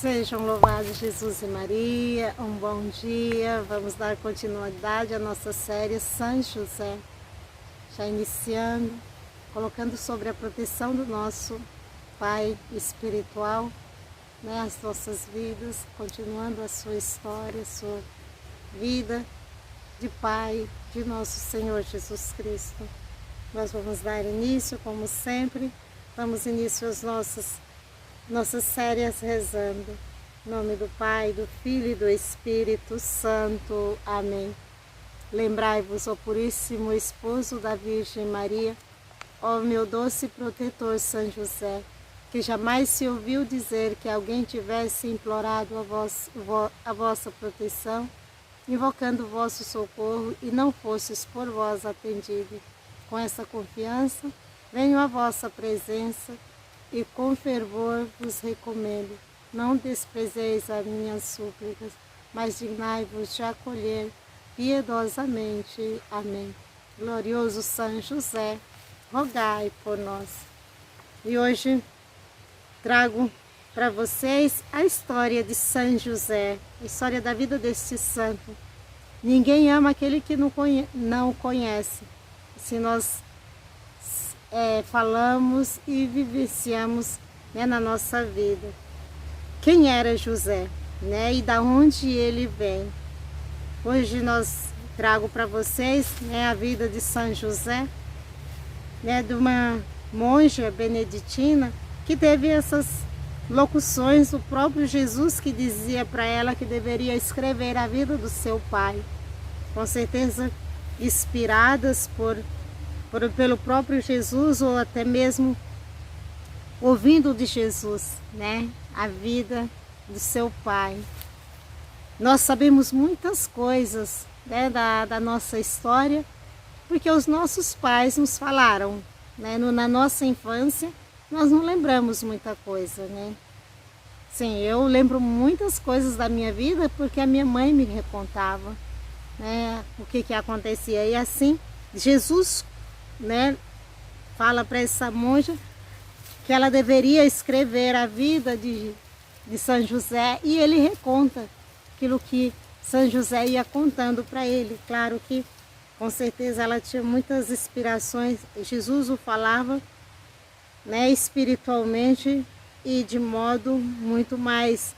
Sejam louvados Jesus e Maria, um bom dia. Vamos dar continuidade à nossa série São José. Já iniciando, colocando sobre a proteção do nosso Pai espiritual, as nossas vidas, continuando a sua história, a sua vida de Pai, de nosso Senhor Jesus Cristo. Nós vamos dar início, como sempre, damos início às nossas séries rezando. Em nome do Pai, do Filho e do Espírito Santo. Amém. Lembrai-vos, ó Puríssimo Esposo da Virgem Maria, ó meu doce protetor São José, que jamais se ouviu dizer que alguém tivesse implorado a vossa proteção, invocando o vosso socorro e não fostes por vós atendido. Com essa confiança, venho à vossa presença e com fervor vos recomendo. Não desprezeis as minhas súplicas, mas dignai-vos de acolher piedosamente. Amém. Glorioso São José, rogai por nós. E hoje trago para vocês a história de São José, a história da vida deste santo. Ninguém ama aquele que não conhece. Se nós falamos e vivenciamos na nossa vida. Quem era José? E da onde ele vem? Hoje nós trago para vocês a vida de São José, de uma monja beneditina que teve essas locuções do próprio Jesus, que dizia para ela que deveria escrever a vida do seu pai. Com certeza inspiradas pelo próprio Jesus, ou até mesmo ouvindo de Jesus, a vida do seu pai. Nós sabemos muitas coisas da nossa história, porque os nossos pais nos falaram, na nossa infância nós não lembramos muita coisa, Sim, eu lembro muitas coisas da minha vida porque a minha mãe me recontava, o que acontecia. E assim, Jesus fala para essa monja que ela deveria escrever a vida de São José, e ele reconta aquilo que São José ia contando para ele. Claro que com certeza ela tinha muitas inspirações, Jesus o falava espiritualmente e de modo muito mais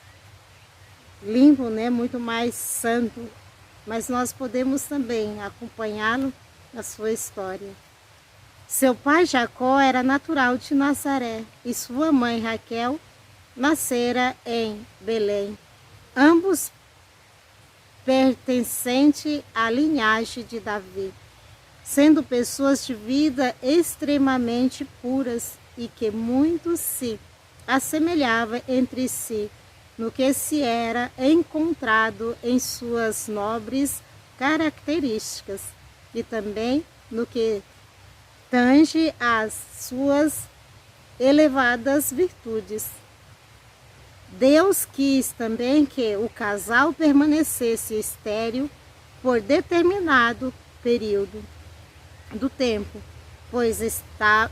limpo, muito mais santo, mas nós podemos também acompanhá-lo na sua história. Seu pai Jacó era natural de Nazaré e sua mãe Raquel nascera em Belém, ambos pertencentes à linhagem de Davi, sendo pessoas de vida extremamente puras e que muito se assemelhavam entre si no que se era encontrado em suas nobres características e também no que tange às suas elevadas virtudes. Deus quis também que o casal permanecesse estéril por determinado período do tempo, pois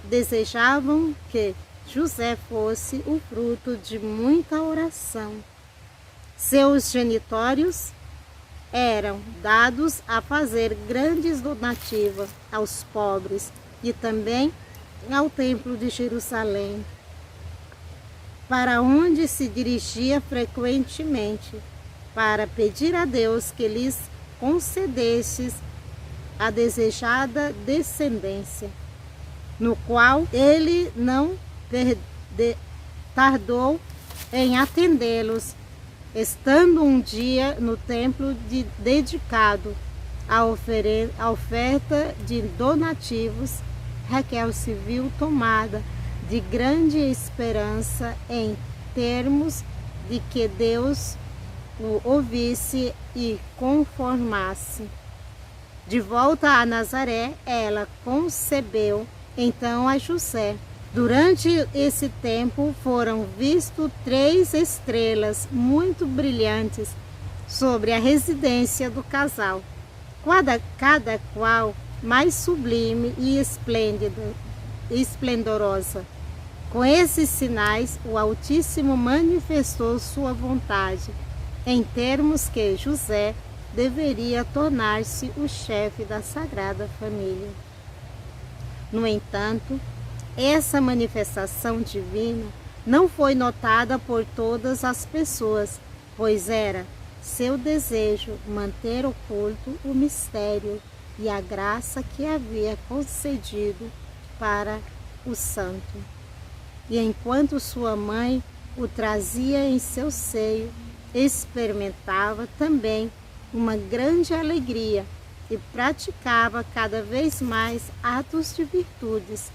desejavam que José fosse o fruto de muita oração. Seus genitórios eram dados a fazer grandes donativas aos pobres e também ao templo de Jerusalém, para onde se dirigia frequentemente, para pedir a Deus que lhes concedesse a desejada descendência, no qual ele não tardou em atendê-los, estando um dia no templo dedicado à oferta de donativos. Raquel se viu tomada de grande esperança em termos de que Deus o ouvisse e conformasse. De volta a Nazaré, ela concebeu então a José. Durante esse tempo foram vistos 3 estrelas muito brilhantes sobre a residência do casal, cada qual mais sublime e esplendorosa. Com esses sinais, o Altíssimo manifestou sua vontade, em termos que José deveria tornar-se o chefe da Sagrada Família. No entanto, essa manifestação divina não foi notada por todas as pessoas, pois era seu desejo manter oculto o mistério e a graça que havia concedido para o santo. E enquanto sua mãe o trazia em seu seio, experimentava também uma grande alegria e praticava cada vez mais atos de virtudes.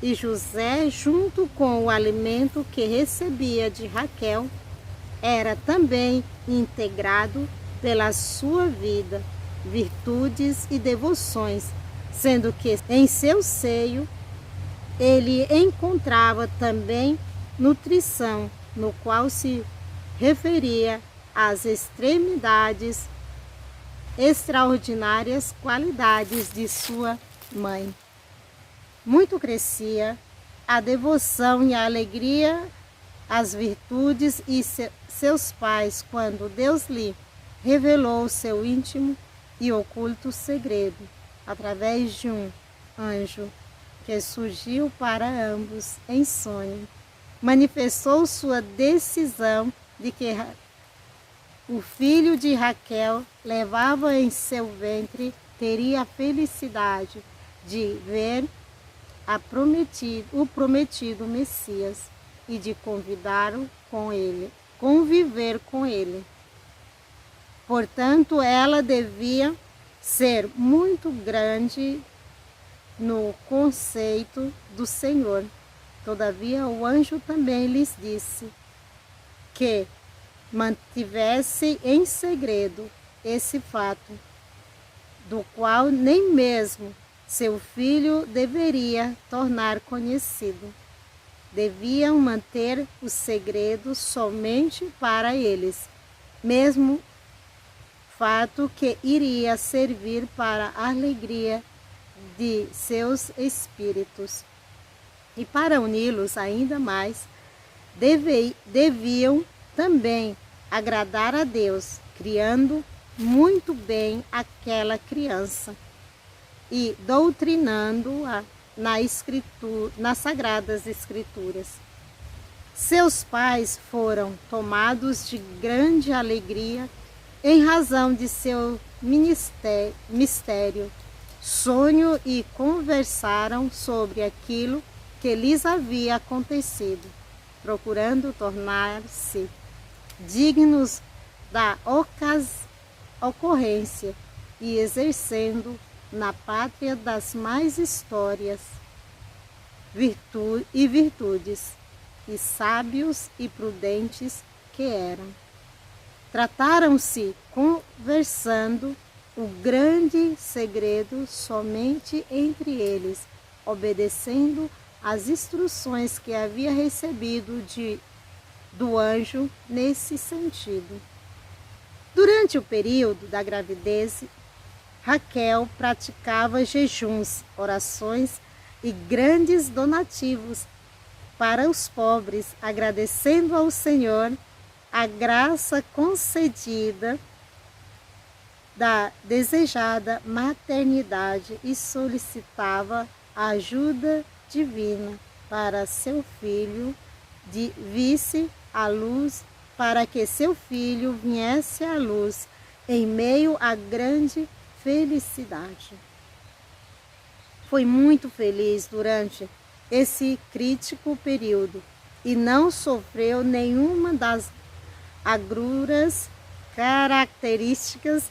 E José, junto com o alimento que recebia de Raquel, era também integrado pela sua vida, virtudes e devoções, sendo que em seu seio ele encontrava também nutrição, no qual se referia às extremidades extraordinárias qualidades de sua mãe. Muito crescia a devoção e a alegria, as virtudes e seus pais, quando Deus lhe revelou o seu íntimo e oculto segredo, através de um anjo que surgiu para ambos em sonho. Manifestou sua decisão de que o filho de Raquel levava em seu ventre teria a felicidade de ver o prometido Messias e de convidá-lo com ele, conviver com ele. Portanto, ela devia ser muito grande no conceito do Senhor. Todavia, o anjo também lhes disse que mantivesse em segredo esse fato, do qual nem mesmo seu filho deveria tornar conhecido. Deviam manter o segredo somente para eles, mesmo fato que iria servir para a alegria de seus espíritos. E para uni-los ainda mais, deviam também agradar a Deus, criando muito bem aquela criança e doutrinando-a nas Sagradas Escrituras. Seus pais foram tomados de grande alegria em razão de seu mistério, sonho, e conversaram sobre aquilo que lhes havia acontecido, procurando tornar-se dignos da ocorrência e exercendo na pátria das mais histórias virtudes, e sábios e prudentes que eram. Trataram-se conversando o grande segredo somente entre eles, obedecendo às instruções que havia recebido do anjo nesse sentido. Durante o período da gravidez, Raquel praticava jejuns, orações e grandes donativos para os pobres, agradecendo ao Senhor a graça concedida da desejada maternidade, e solicitava a ajuda divina para seu filho visse à luz, para que seu filho viesse à luz em meio à grande felicidade. Foi muito feliz durante esse crítico período e não sofreu nenhuma das agruras características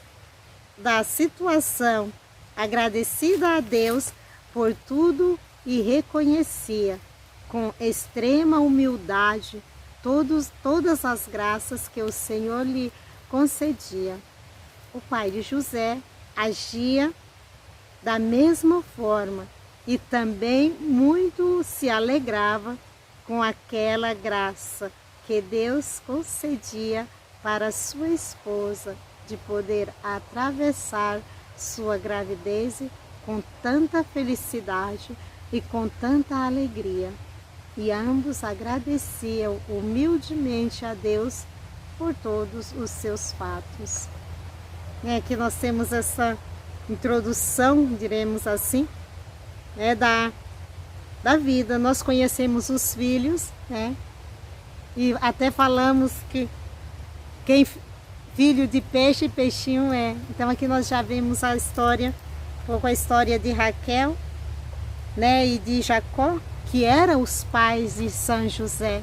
da situação. Agradecida a Deus por tudo e reconhecia com extrema humildade todas as graças que o Senhor lhe concedia. O pai de José agia da mesma forma e também muito se alegrava com aquela graça que Deus concedia para sua esposa, de poder atravessar sua gravidez com tanta felicidade e com tanta alegria. e ambos agradeciam humildemente a Deus por todos os seus fatos. Aqui nós temos essa introdução, diremos assim, da vida. Nós conhecemos os filhos, e até falamos que quem filho de peixe, peixinho é. Então aqui nós já vemos a história, um pouco a história de Raquel, e de Jacó, que eram os pais de São José.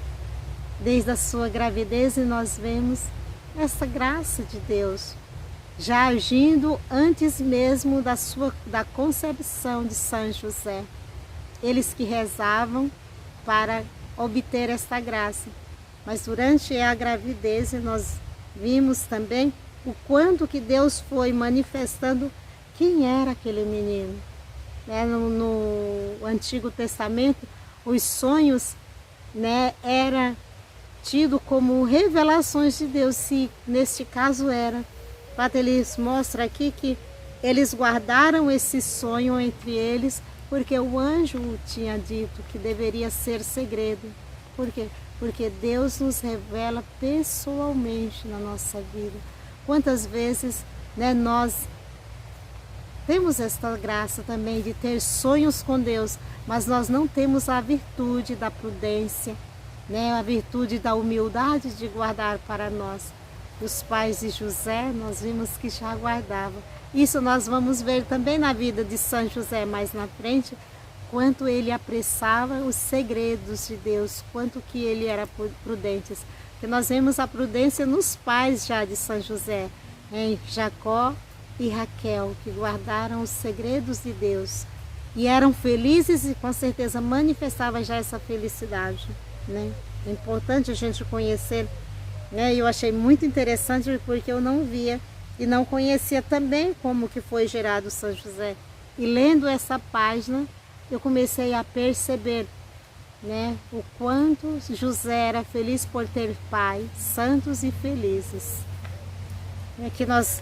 Desde a sua gravidez, e nós vemos essa graça de Deus já agindo antes mesmo da concepção de São José. Eles que rezavam para obter esta graça. Mas durante a gravidez nós vimos também o quanto que Deus foi manifestando quem era aquele menino. No Antigo Testamento, os sonhos era tido como revelações de Deus, se neste caso era. O fato, eles mostram aqui que eles guardaram esse sonho entre eles, porque o anjo tinha dito que deveria ser segredo. Por quê? Porque Deus nos revela pessoalmente na nossa vida. Quantas vezes nós temos esta graça também de ter sonhos com Deus, mas nós não temos a virtude da prudência, a virtude da humildade de guardar para nós. Os pais de José, nós vimos que já guardavam. Isso nós vamos ver também na vida de São José mais na frente, quanto ele apressava os segredos de Deus, quanto que ele era prudente. Porque nós vemos a prudência nos pais já de São José, em Jacó e Raquel, que guardaram os segredos de Deus e eram felizes, e com certeza manifestava já essa felicidade. É importante a gente conhecer, eu achei muito interessante porque eu não via e não conhecia também como que foi gerado São José. E lendo essa página, eu comecei a perceber o quanto José era feliz por ter pais santos e felizes. Aqui nós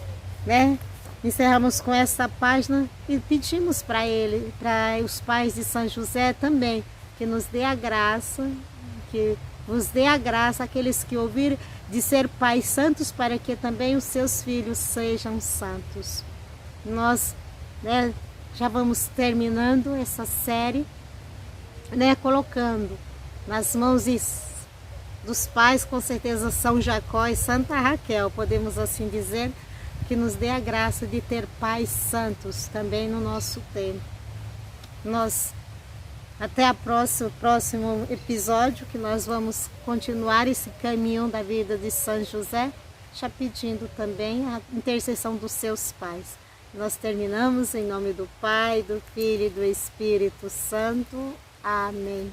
encerramos com essa página e pedimos para ele, para os pais de São José também, que nos dê a graça, que vos dê a graça aqueles que ouvirem, de ser pais santos, para que também os seus filhos sejam santos. Nós já vamos terminando essa série, colocando nas mãos dos pais, com certeza São Jacó e Santa Raquel, podemos assim dizer, que nos dê a graça de ter pais santos também no nosso tempo. Até o próximo episódio, que nós vamos continuar esse caminho da vida de São José, já pedindo também a intercessão dos seus pais. Nós terminamos em nome do Pai, do Filho e do Espírito Santo. Amém.